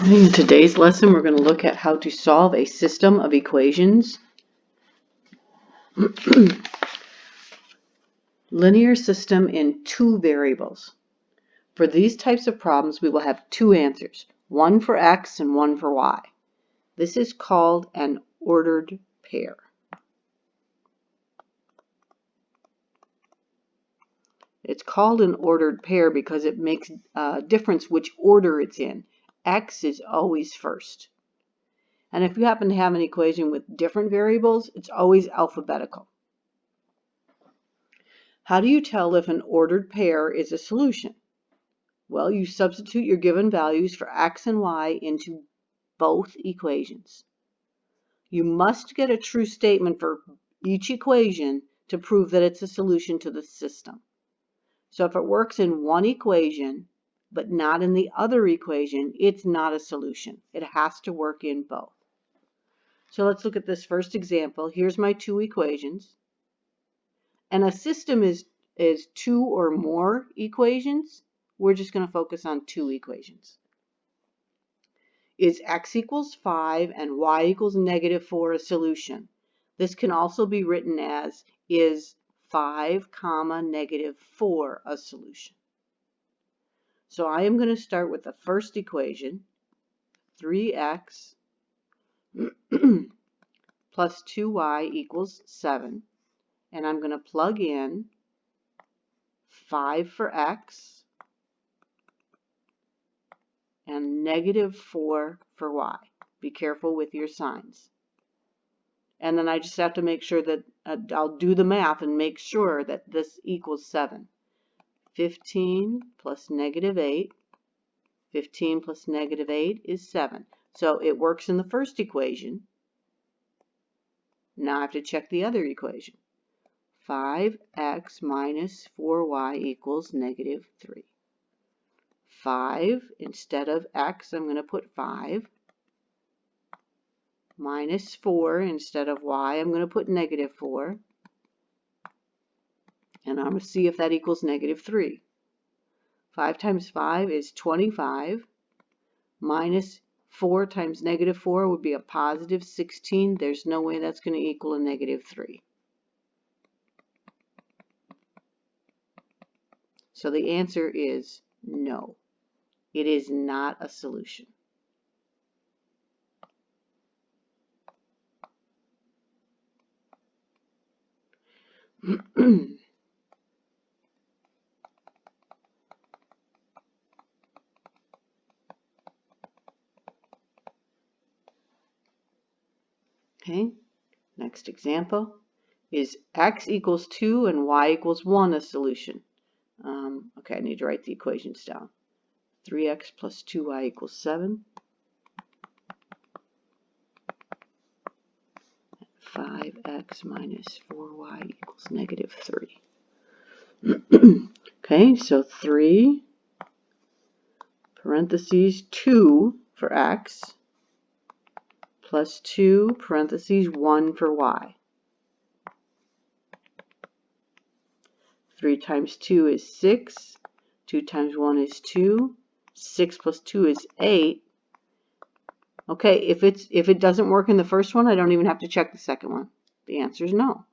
In today's lesson, we're going to look at how to solve a system of equations. Linear system in two variables. For these types of problems, we will have two answers, one for x and one for y. This is called an ordered pair. It's called an ordered pair because it makes a difference which order it's in. X is always first. And if you happen to have an equation with different variables, it's always alphabetical. How do you tell if an ordered pair is a solution? Well, you substitute your given values for x and y into both equations. You must get a true statement for each equation to prove that it's a solution to the system. So if it works in one equation, but not in the other equation, it's not a solution. It has to work in both. So let's look at this first example. Here's my two equations. And a system is two or more equations. We're just going to focus on two equations. Is x equals 5 and y equals -4 a solution? This can also be written as is 5, -4 a solution? So I am going to start with the first equation, 3x plus 2y equals 7. And I'm going to plug in 5 for x and -4 for y. Be careful with your signs. And then I just have to make sure that I'll do the math and make sure that this equals 7. 15 plus -8. 15 plus -8 is 7. So it works in the first equation. Now I have to check the other equation. 5x minus 4y equals -3. 5, instead of x, I'm going to put 5. Minus 4, instead of y, I'm going to put -4. And I'm going to see if that equals -3. 5 times 5 is 25. Minus 4 times -4 would be a positive 16. There's no way that's going to equal a -3. So the answer is no. It is not a solution. Okay, next example. Is x equals 2 and y equals 1 a solution? Okay, I need to write the equations down. 3x plus 2y equals 7. 5x minus 4y equals -3. Okay, so 3 parentheses 2 for x plus 2 parentheses 1 for y. 3 times 2 is 6. 2 times 1 is 2. 6 plus 2 is 8. Okay, if it doesn't work in the first one, I don't even have to check the second one. The answer is no.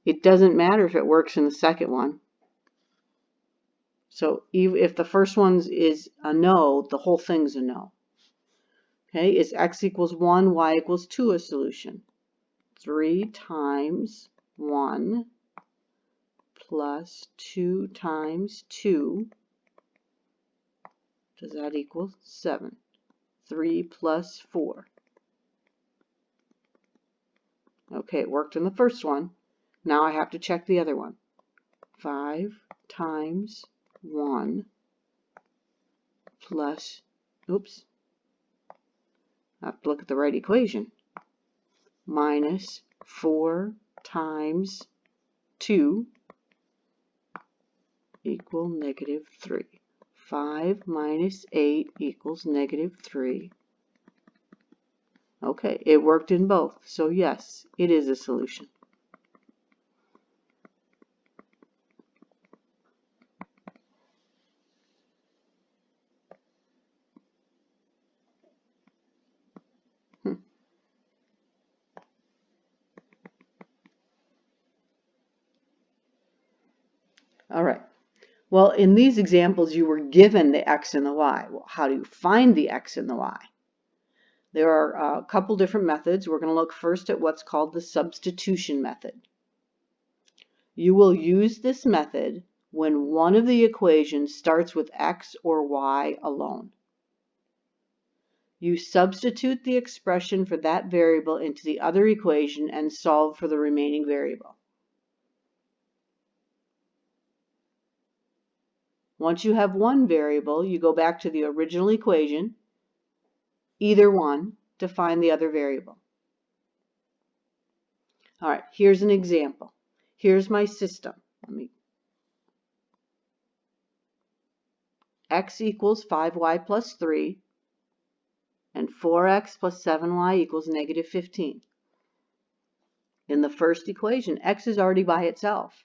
It doesn't matter if it works in the second one. So if the first one is a no, the whole thing's a no. Okay, is x equals 1, y equals 2 a solution? 3 times 1 plus 2 times 2. Does that equal 7? 3 plus 4. Okay, it worked in the first one. Now I have to check the other one. 5 times 1 plus, oops, I have to look at the right equation, minus 4 times 2 equal -3. 5 minus 8 equals -3. Okay, it worked in both, so yes, it is a solution. All right. Well, in these examples, you were given the x and the y. Well, how do you find the x and the y? There are a couple different methods. We're going to look first at what's called the substitution method. You will use this method when one of the equations starts with x or y alone. You substitute the expression for that variable into the other equation and solve for the remaining variable. Once you have one variable, you go back to the original equation, either one, to find the other variable. All right, here's an example. Here's my system. X equals 5y plus 3, and 4x plus 7y equals negative 15. In the first equation, x is already by itself.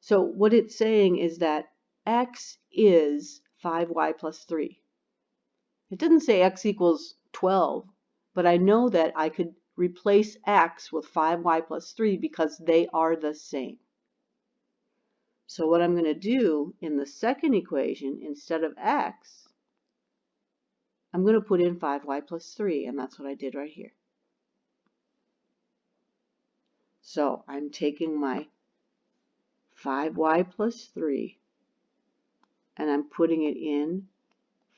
So what it's saying is that x is 5y plus 3. It doesn't say x equals 12, but I know that I could replace x with 5y plus 3 because they are the same. So what I'm going to do in the second equation, instead of x, I'm going to put in 5y plus 3, and that's what I did right here. So I'm taking my 5y plus 3, and I'm putting it in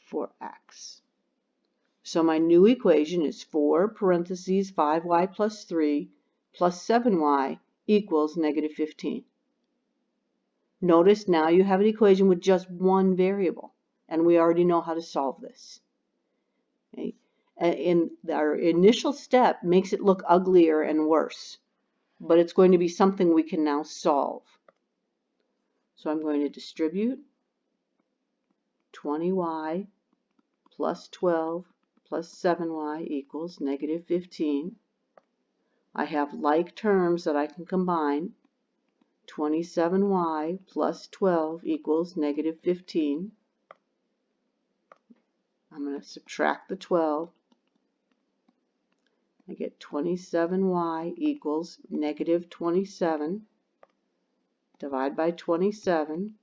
for x. So my new equation is 4 parentheses 5y plus 3 plus 7y equals negative 15. Notice now you have an equation with just one variable, and we already know how to solve this. Okay? And our initial step makes it look uglier and worse, but it's going to be something we can now solve. So I'm going to distribute 20y plus 12 plus 7y equals negative 15. I have like terms that I can combine. 27y plus 12 equals negative 15. I'm going to subtract the 12. I get 27y equals negative 27. Divide by 27.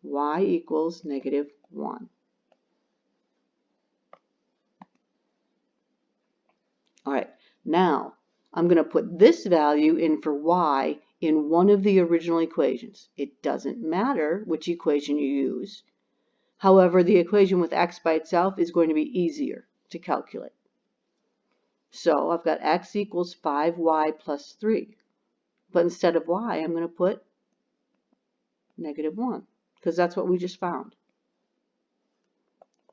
Y equals negative 1. All right, now I'm going to put this value in for y in one of the original equations. It doesn't matter which equation you use. However, the equation with x by itself is going to be easier to calculate. So I've got x equals 5y plus 3. But instead of y, I'm going to put negative 1, because that's what we just found.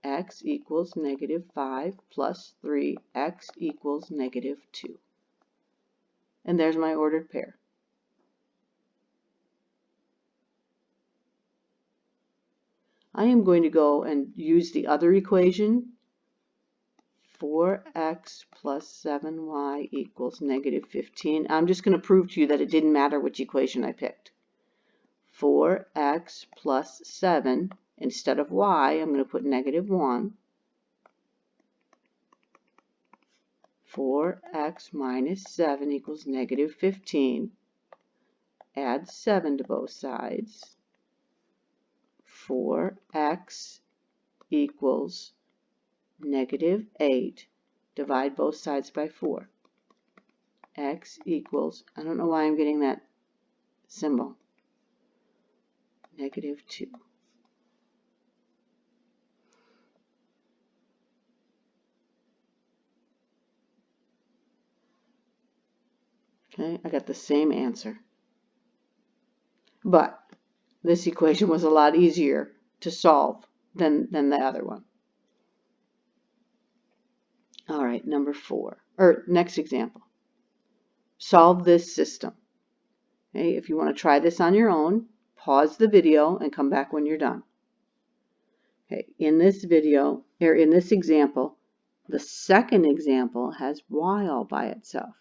X equals negative 5 plus 3, x equals negative 2. And there's my ordered pair. I am going to go and use the other equation. 4x plus 7y equals negative 15. I'm just going to prove to you that it didn't matter which equation I picked. 4x plus 7, instead of y, I'm going to put negative 1. 4x minus 7 equals negative 15. Add 7 to both sides. 4x equals negative 8. Divide both sides by 4. X equals, I don't know why I'm getting that symbol, negative 2. Okay, I got the same answer. But this equation was a lot easier to solve than the other one. All right, number 4, or next example. Solve this system. Okay, if you want to try this on your own, pause the video and come back when you're done. Okay, in this video, or in this example, the second example has y all by itself.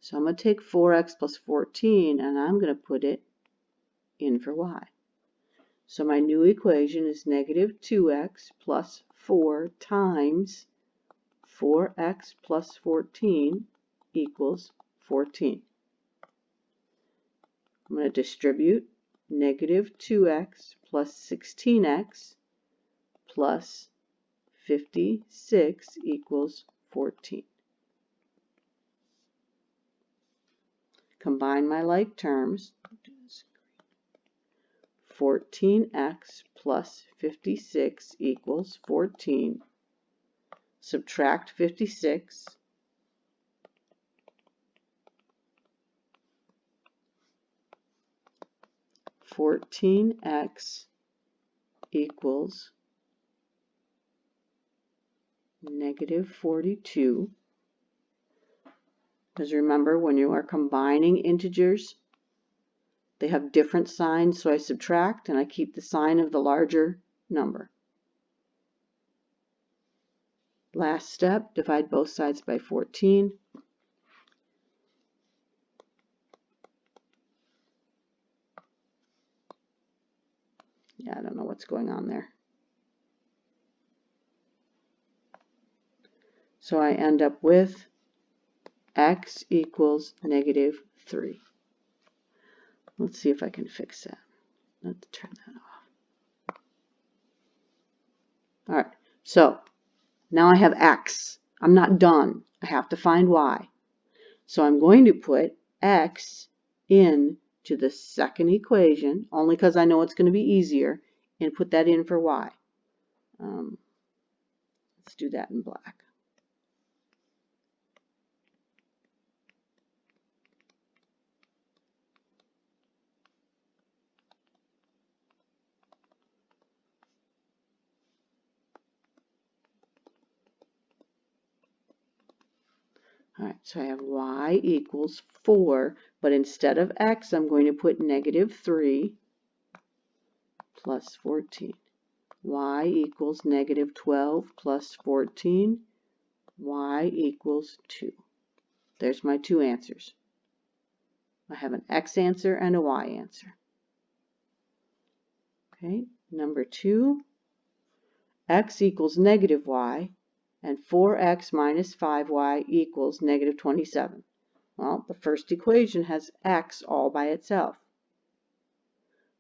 So I'm going to take 4x plus 14 and I'm going to put it in for y. So my new equation is negative 2x plus 4 times 4x plus 14 equals 14. I'm going to distribute negative 2x plus 16x plus 56 equals 14. Combine my like terms. 14x plus 56 equals 14. Subtract 56. (14x) equals negative 42. Because remember, when you are combining integers, they have different signs, so I subtract and I keep the sign of the larger number. Last step, divide both sides by 14. Yeah, I don't know what's going on there. So I end up with x equals negative 3. Let's see if I can fix that. Let's turn that off. All right, so now I have x. I'm not done. I have to find y. So I'm going to put x into the second equation, only because I know it's going to be easier, and put that in for y. Let's do that in black. All right, so I have y equals 4, but instead of x, I'm going to put negative 3 plus 14. Y equals negative 12 plus 14. Y equals 2. There's my two answers. I have an x answer and a y answer. Okay, number 2, x equals negative y, and 4x minus 5y equals negative 27. Well, the first equation has x all by itself.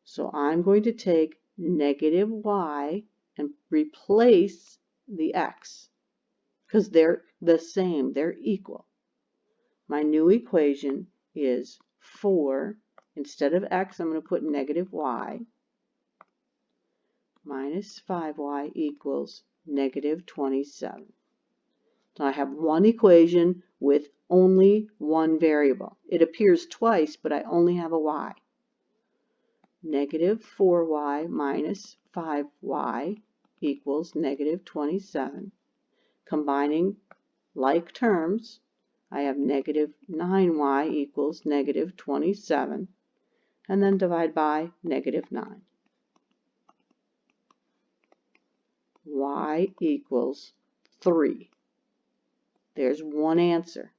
So I'm going to take negative y and replace the x, because they're the same, they're equal. My new equation is 4. Instead of x, I'm going to put negative y minus 5y equals negative 27. So I have one equation with only one variable. It appears twice, but I only have a y. Negative 4y minus 5y equals negative 27. Combining like terms, I have negative 9y equals negative 27, and then divide by negative 9. Y equals 3. There's one answer.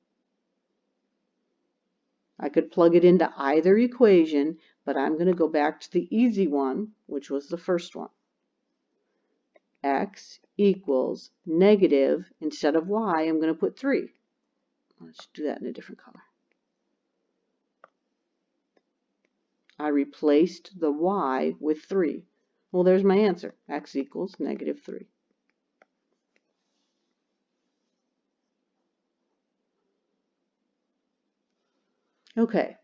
I could plug it into either equation, but I'm going to go back to the easy one, which was the first one. X equals negative, instead of y, I'm going to put 3. Let's do that in a different color. I replaced the y with 3. Well, there's my answer. X equals negative 3. Okay,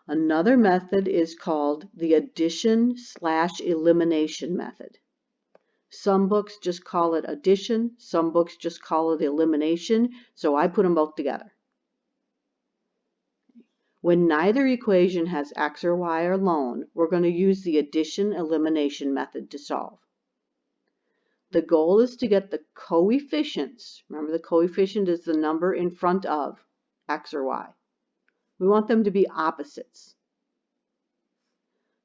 another method is called the addition/elimination method. Some books just call it addition, some books just call it elimination, so I put them both together. When neither equation has x or y alone, we're going to use the addition/elimination method to solve. The goal is to get the coefficients. Remember, the coefficient is the number in front of x or y. We want them to be opposites.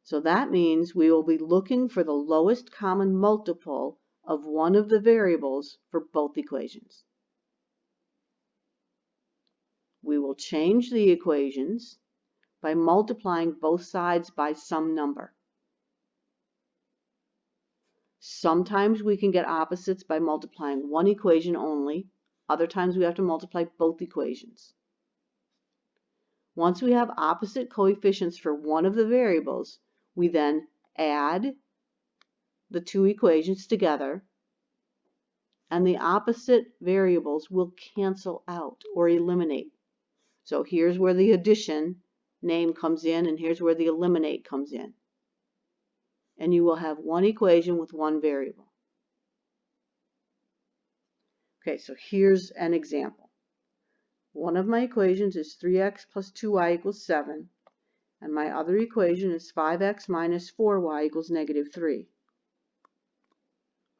So that means we will be looking for the lowest common multiple of one of the variables for both equations. We will change the equations by multiplying both sides by some number. Sometimes we can get opposites by multiplying one equation only. Other times we have to multiply both equations. Once we have opposite coefficients for one of the variables, We then add the two equations together, and the opposite variables will cancel out or eliminate. So here's where the addition name comes in, and here's where the eliminate comes in. And you will have one equation with one variable. Okay, so here's an example. One of my equations is 3x plus 2y equals 7, and my other equation is 5x minus 4y equals negative 3.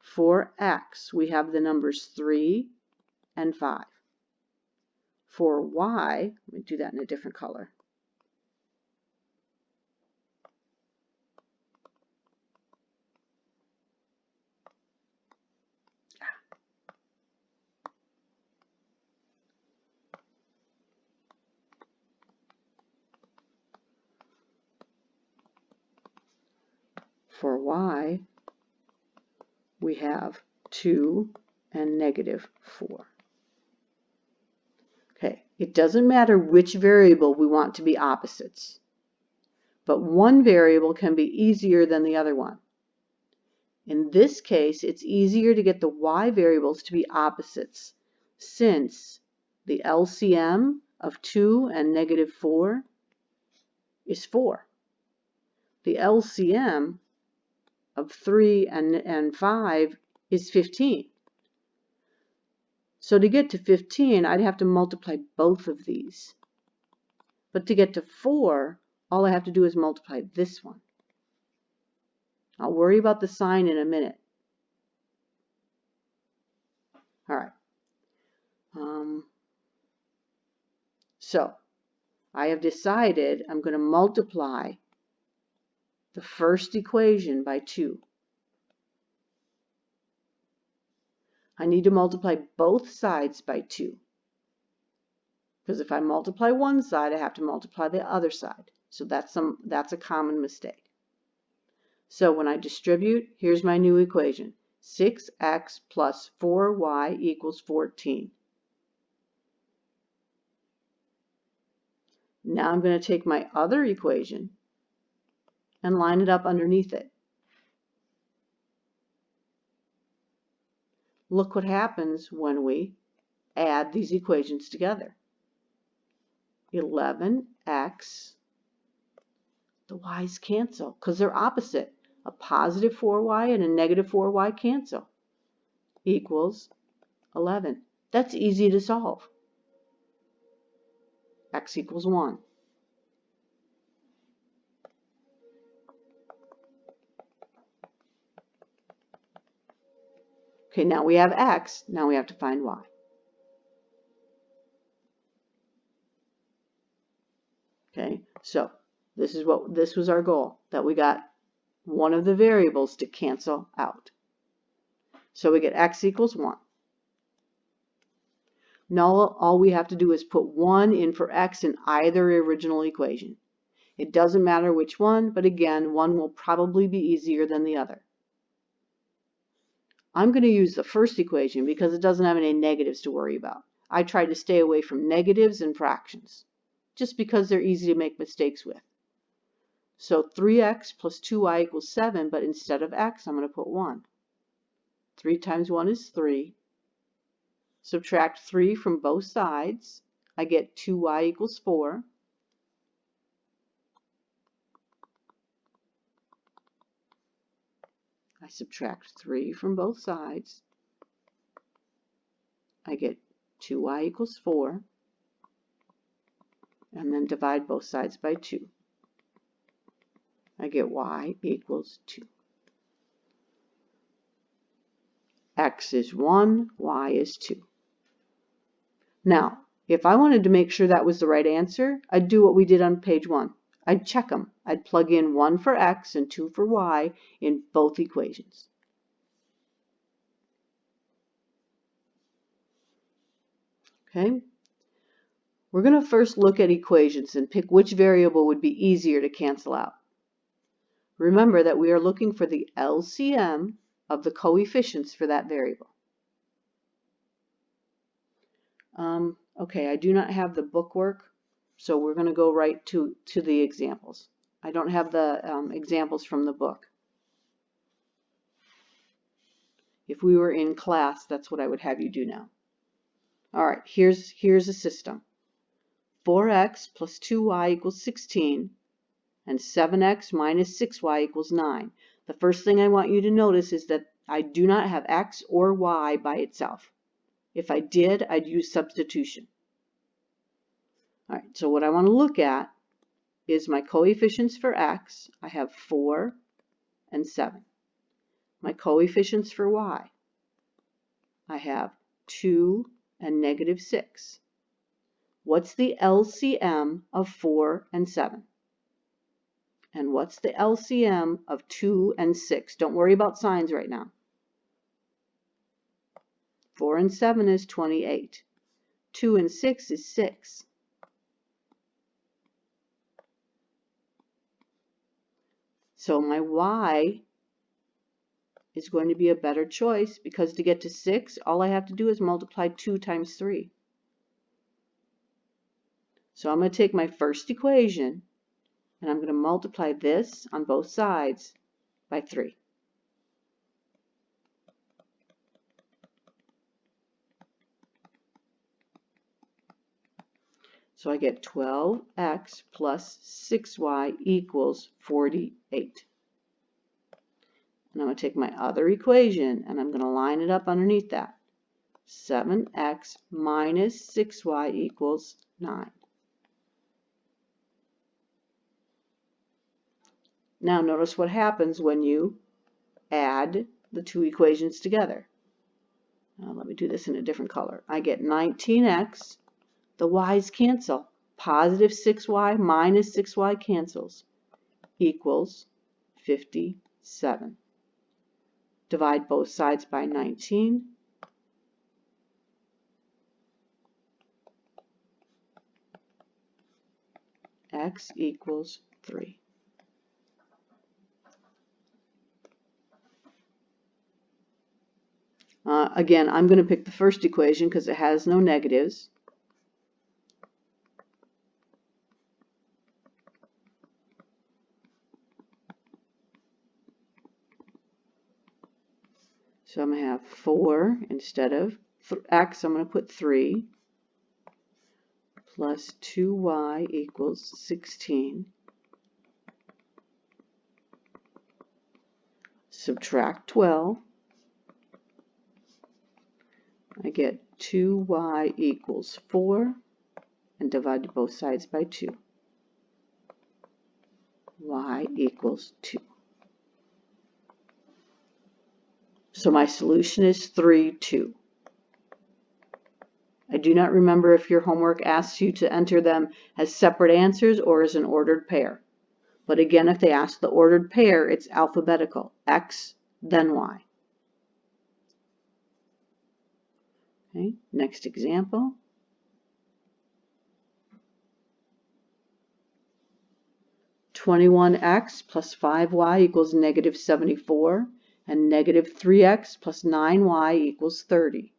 For x, we have the numbers 3 and 5. For y, let me do that in a different color. For y, we have 2 and negative 4. Okay, it doesn't matter which variable we want to be opposites, but one variable can be easier than the other one. In this case, it's easier to get the y variables to be opposites, since the LCM of 2 and negative 4 is 4. The LCM of 3 and 5 is 15. So to get to 15, I'd have to multiply both of these. But to get to 4, all I have to do is multiply this one. I'll worry about the sign in a minute. All right. So I have decided I'm going to multiply the first equation by 2. I need to multiply both sides by 2. Because if I multiply one side, I have to multiply the other side. So that's a common mistake. So when I distribute, here's my new equation. 6x plus 4y equals 14. Now I'm going to take my other equation and line it up underneath it. Look what happens when we add these equations together. 11x, the y's cancel because they're opposite. A positive 4y and a negative 4y cancel, equals 11. That's easy to solve. X equals 1. Okay, now we have x, now we have to find y. Okay, so this was our goal, that we got one of the variables to cancel out. So we get x equals 1. Now all we have to do is put 1 in for x in either original equation. It doesn't matter which one, but again, one will probably be easier than the other. I'm going to use the first equation because it doesn't have any negatives to worry about. I try to stay away from negatives and fractions, just because they're easy to make mistakes with. So 3x plus 2y equals 7, but instead of x, I'm going to put 1. 3 times 1 is 3. Subtract 3 from both sides. I get 2y equals 4. I subtract 3 from both sides. I get 2y equals 4. And then divide both sides by 2. I get y equals 2. X is 1, y is 2. Now, if I wanted to make sure that was the right answer, I'd do what we did on page 1. I'd check them. I'd plug in 1 for x and 2 for y in both equations. Okay? We're going to first look at equations and pick which variable would be easier to cancel out. Remember that we are looking for the LCM of the coefficients for that variable. Okay, I do not have the bookwork, so we're going to go right to the examples. I don't have the examples from the book. If we were in class, that's what I would have you do now. All right, here's a system. 4x plus 2y equals 16, and 7x minus 6y equals 9. The first thing I want you to notice is that I do not have x or y by itself. If I did, I'd use substitution. All right, so what I want to look at is my coefficients for x. I have 4 and 7. My coefficients for y. I have 2 and negative 6. What's the LCM of 4 and 7? And what's the LCM of 2 and 6? Don't worry about signs right now. 4 and 7 is 28. 2 and 6 is 6. So my y is going to be a better choice because to get to 6, all I have to do is multiply 2 times 3. So I'm going to take my first equation and I'm going to multiply this on both sides by 3. So I get 12x plus 6y equals 48. And I'm going to take my other equation and I'm going to line it up underneath that. 7x minus 6y equals 9. Now notice what happens when you add the two equations together. Now let me do this in a different color. I get 19x. The y's cancel. Positive 6y minus 6y cancels. Equals 57. Divide both sides by 19. X equals 3. Again, I'm going to pick the first equation because it has no negatives. So I'm going to have 4 instead of x, I'm going to put 3 plus 2y equals 16. Subtract 12. I get 2y equals 4 and divide both sides by 2. Y equals 2. So my solution is 3, 2. I do not remember if your homework asks you to enter them as separate answers or as an ordered pair. But again, if they ask the ordered pair, it's alphabetical. X, then Y. Okay, next example. (21x plus 5y equals negative 74, and negative 3x plus 9y equals 30.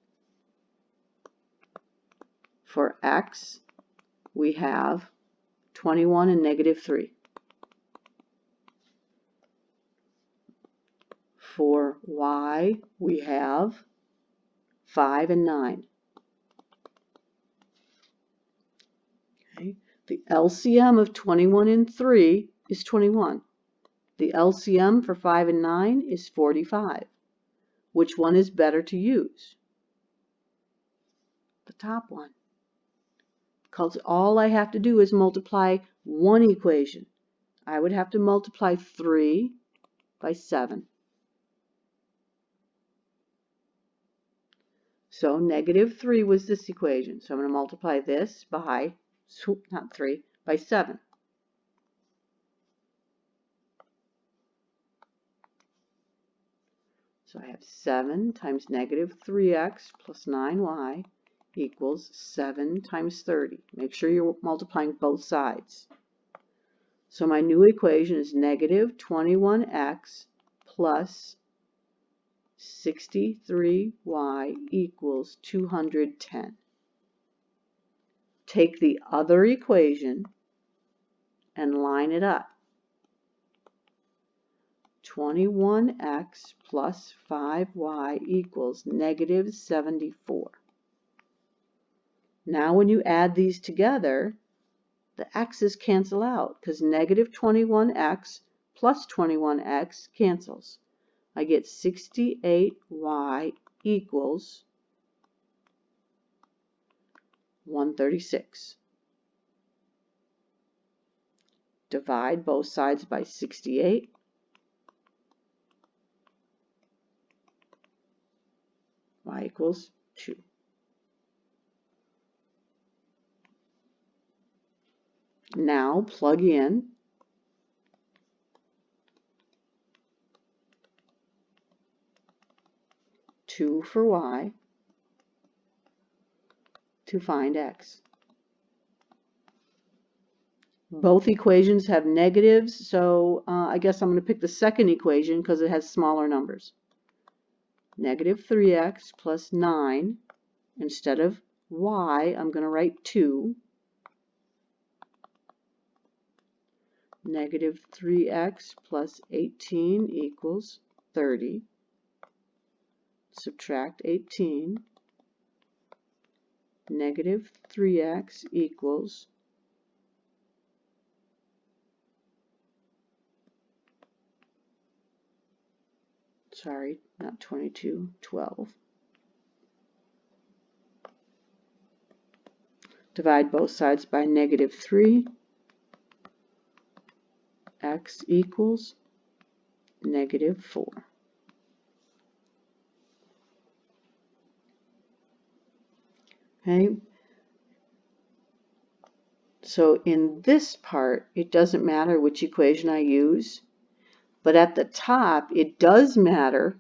For x, we have 21 and negative 3. For y, we have 5 and 9. Okay. The LCM of 21 and 3 is 21. The LCM for 5 and 9 is 45. Which one is better to use? The top one. Because all I have to do is multiply one equation. I would have to multiply 3 by 7. So negative 3 was this equation. So I'm going to multiply this by, not 3, by 7. So I have 7 times negative 3x plus 9y equals 7 times 30. Make sure you're multiplying both sides. So my new equation is negative 21x plus 63y equals 210. Take the other equation and line it up. 21x plus 5y equals negative 74. Now when you add these together, the x's cancel out because negative 21x plus 21x cancels. I get 68y equals 136. Divide both sides by 68. Y equals 2. Now plug in two for y to find x. Both equations have negatives, so I guess I'm going to pick the second equation because it has smaller numbers. Negative 3x plus 9. Instead of y, I'm going to write 2. Negative 3x plus 18 equals 30. Subtract 18. Negative 3x equals 12. Divide both sides by negative 3. X equals negative 4. Okay. So in this part, it doesn't matter which equation I use, but at the top, it does matter.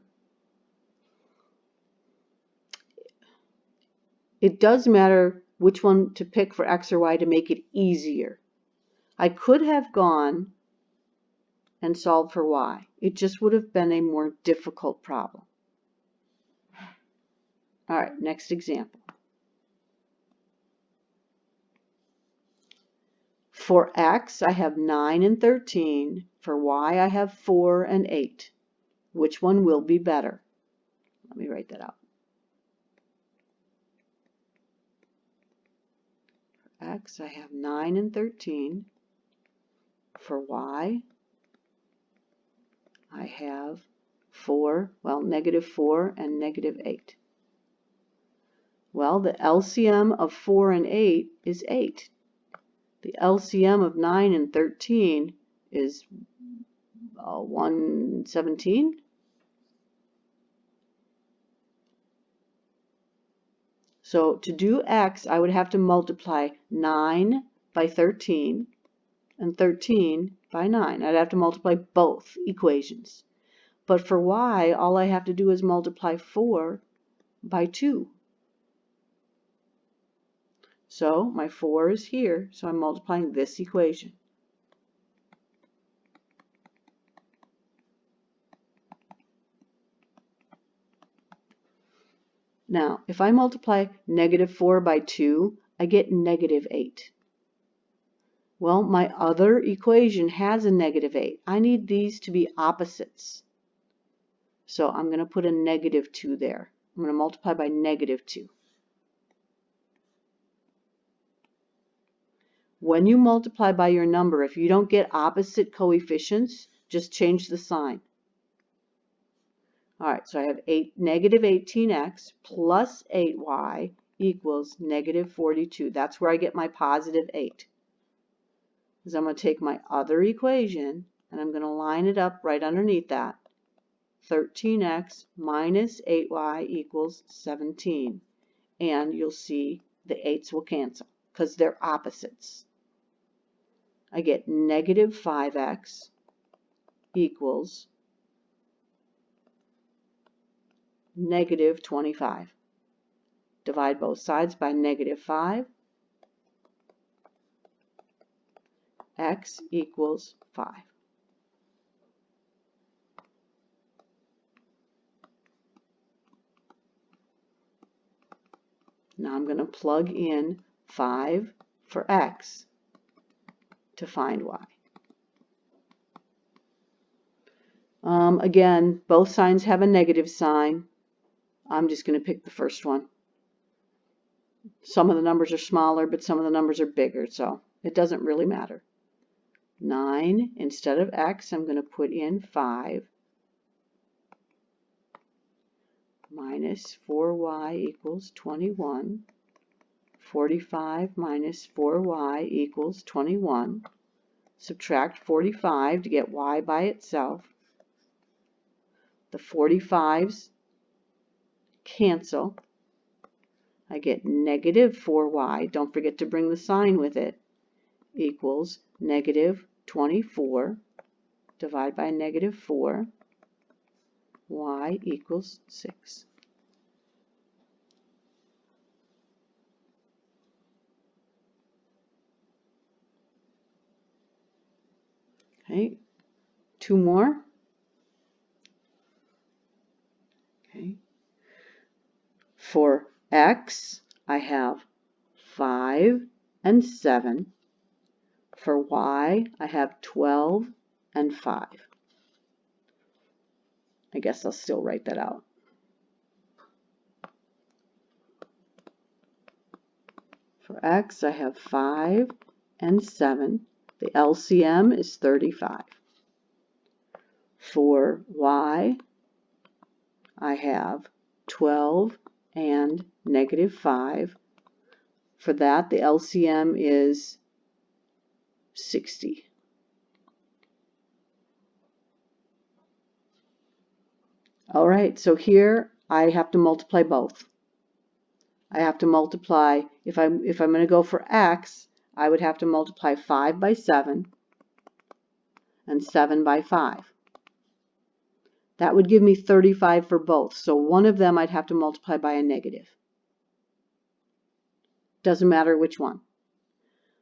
It does matter which one to pick for x or y to make it easier. I could have gone and solved for y. It just would have been a more difficult problem. All right, next example. For x, I have 9 and 13. For y, I have 4 and 8. Which one will be better? Let me write that out. For x, I have 9 and 13. For y, I have 4, well, negative 4 and negative 8. Well, the LCM of 4 and 8 is 8. The LCM of 9 and 13 is 117. So to do x, I would have to multiply 9 by 13 and 13 by 9. I'd have to multiply both equations. But for y, all I have to do is multiply 4 by 2. So my 4 is here, so I'm multiplying this equation. Now, if I multiply negative 4 by 2, I get negative 8. Well, my other equation has a negative 8. I need these to be opposites. So I'm going to put a negative 2 there. I'm going to multiply by negative 2. When you multiply by your number, if you don't get opposite coefficients, just change the sign. All right, so I have negative 18x plus 8y equals negative 42. That's where I get my positive 8. Because I'm going to take my other equation and I'm going to line it up right underneath that. 13x minus 8y equals 17. And you'll see the 8's will cancel because they're opposites. I get negative 5x equals negative 25. Divide both sides by negative 5. X equals 5. Now I'm going to plug in 5 for x to find y. Again, both signs have a negative sign. I'm just going to pick the first one. Some of the numbers are smaller, but some of the numbers are bigger, so it doesn't really matter. 9, instead of x, I'm going to put in 5 minus 4y equals 21. 45 minus 4y equals 21. Subtract 45 to get y by itself. The 45s cancel. I get negative 4y, don't forget to bring the sign with it, equals negative 24. Divide by negative 4. Y equals 6. Okay, 2 more. Okay. For x, I have 5 and 7. For y, I have 12 and 5. I guess I'll still write that out. For x, I have 5 and 7. The LCM is 35. For y, I have 12 and negative 5. For that, the LCM is 60. All right, so here I have to multiply both. I have to multiply, if I'm going to go for x, I would have to multiply 5 by 7 and 7 by 5. That would give me 35 for both. So one of them I'd have to multiply by a negative. Doesn't matter which one.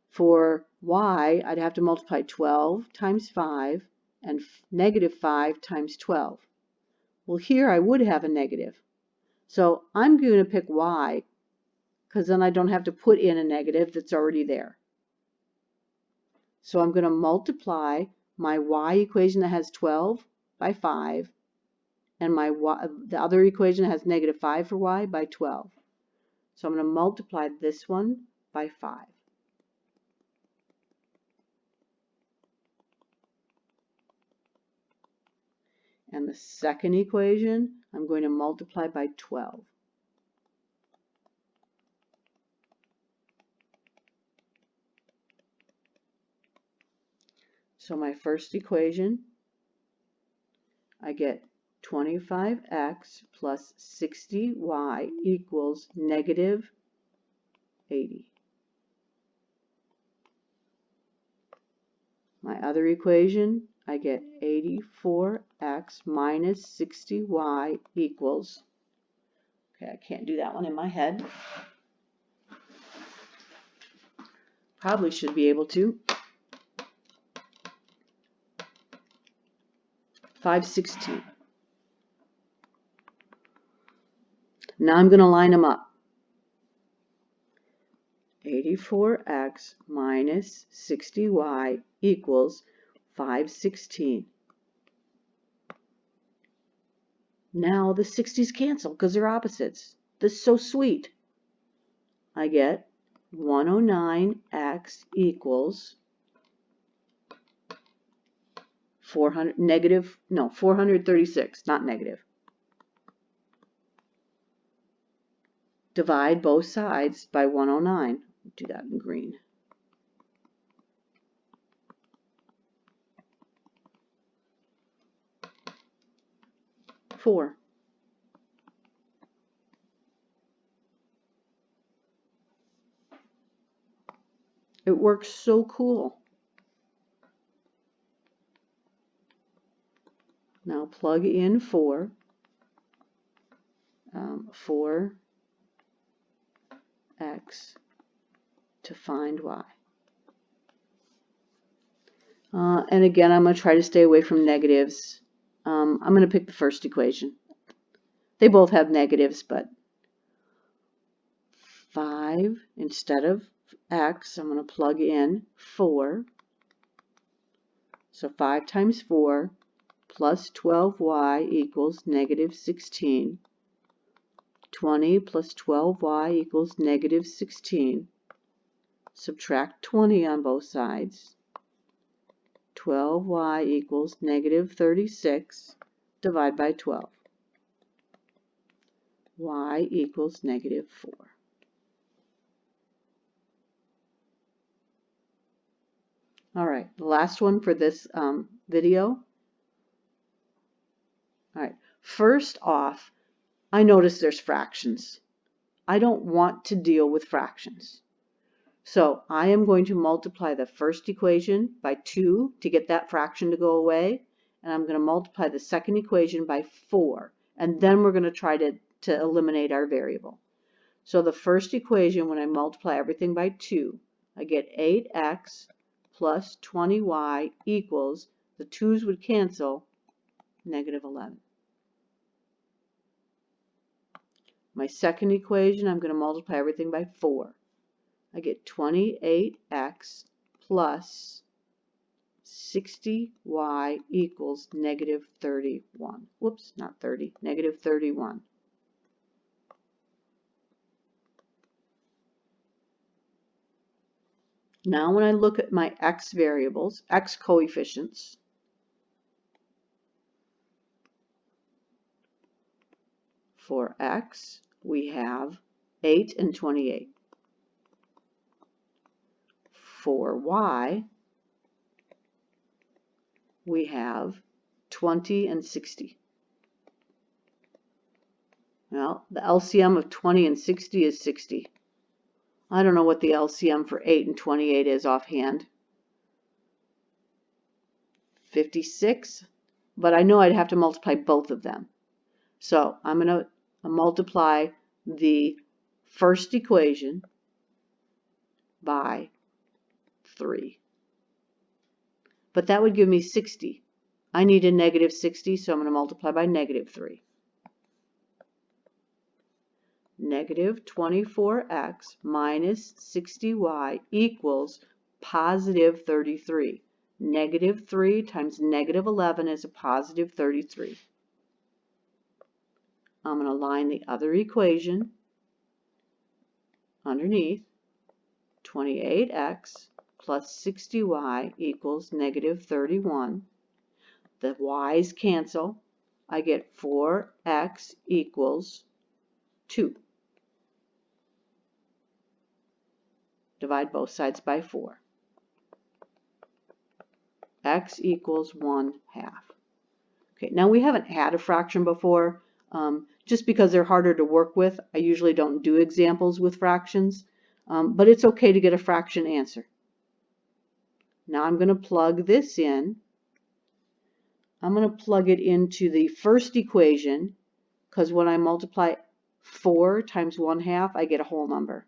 For y, I'd have to multiply 12 times 5 and negative 5 times 12. Well, here I would have a negative. So I'm going to pick y because then I don't have to put in a negative that's already there. So I'm going to multiply my y equation that has 12 by 5 and the other equation that has negative 5 for y by 12. So I'm going to multiply this one by 5. And the second equation, I'm going to multiply by 12. So my first equation, I get 25x plus 60y equals negative 80. My other equation, I get 84x minus 60y equals, okay, I can't do that one in my head. Probably should be able to. 516. Now I'm going to line them up. 84x minus 60y equals 516. Now the 60s cancel because they're opposites. This is so sweet. I get 109x equals 436, not negative. Divide both sides by 109. Do that in green. Four. It works so cool. Now plug in 4. 4x to find y. And again, I'm going to try to stay away from negatives. I'm going to pick the first equation. They both have negatives, but 5 instead of x, I'm going to plug in 4. So 5 times 4 plus 12y equals negative 16. 20 plus 12y equals negative 16. Subtract 20 on both sides. 12y equals negative 36. Divide by 12. Y equals negative 4. All right, the last one for this video. All right, first off, I notice there's fractions. I don't want to deal with fractions. So I am going to multiply the first equation by 2 to get that fraction to go away. And I'm going to multiply the second equation by 4. And then we're going to try to eliminate our variable. So the first equation, when I multiply everything by 2, I get 8x plus 20y equals, the 2's would cancel, negative 11. My second equation, I'm going to multiply everything by 4. I get 28x plus 60y equals negative 31. Whoops, not 30, negative 31. Now when I look at my x variables, x coefficients, for x, we have 8 and 28. For y, we have 20 and 60. Well, the LCM of 20 and 60 is 60. I don't know what the LCM for 8 and 28 is offhand. 56, but I know I'd have to multiply both of them. So I'm going to multiply the first equation by 3. But that would give me 60. I need a negative 60, so I'm going to multiply by negative 3. Negative 24x minus 60y equals positive 33. Negative 3 times negative 11 is a positive 33. I'm going to line the other equation underneath. 28x plus 60y equals negative 31. The y's cancel. I get 4x equals 2. Divide both sides by 4. X equals 1/2. Okay, now we haven't had a fraction before. Just because they're harder to work with, I usually don't do examples with fractions, but it's okay to get a fraction answer. Now I'm going to plug this in. I'm going to plug it into the first equation, because when I multiply 4 times 1/2, I get a whole number.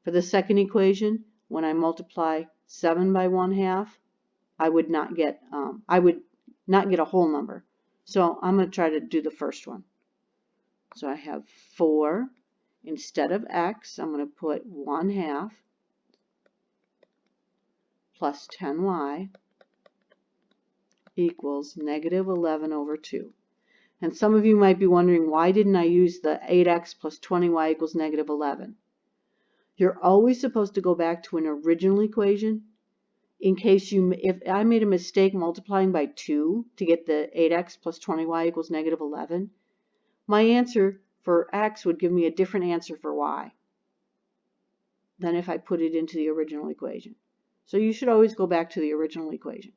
For the second equation, when I multiply 7 by 1/2, I would not get a whole number. So I'm going to try to do the first one. So I have 4. Instead of x, I'm going to put 1/2 plus 10y equals negative 11 over 2. And some of you might be wondering, why didn't I use the 8x plus 20y equals negative 11? You're always supposed to go back to an original equation in case if I made a mistake multiplying by 2 to get the 8x plus 20y equals negative 11, my answer for x would give me a different answer for y than if I put it into the original equation. So you should always go back to the original equation.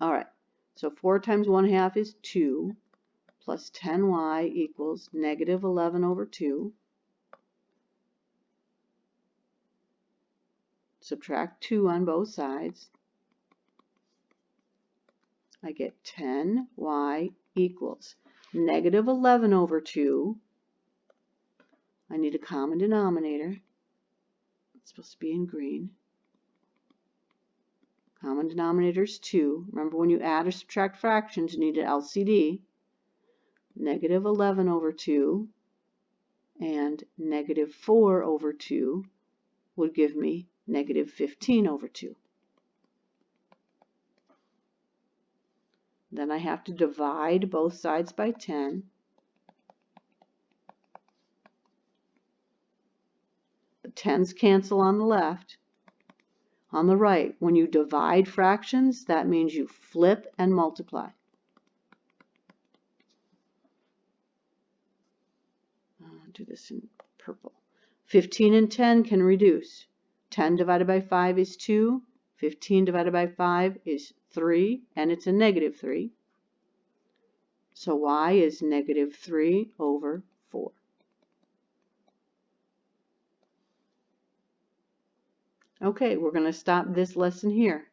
All right, so 4 times 1/2 is 2, plus 10y equals negative 11 over 2. Subtract 2 on both sides. I get 10y equals negative 11 over 2. I need a common denominator. It's supposed to be in green. Common denominator is 2. Remember, when you add or subtract fractions, you need an LCD. Negative 11 over 2 and negative 4 over 2 would give me negative 15 over 2. Then I have to divide both sides by 10. The 10s cancel on the left. On the right, when you divide fractions, that means you flip and multiply. I'll do this in purple. 15 and 10 can reduce. 10 divided by 5 is 2. 15 divided by 5 is 3, and it's a negative 3. So y is negative 3 over 4. Okay, we're going to stop this lesson here.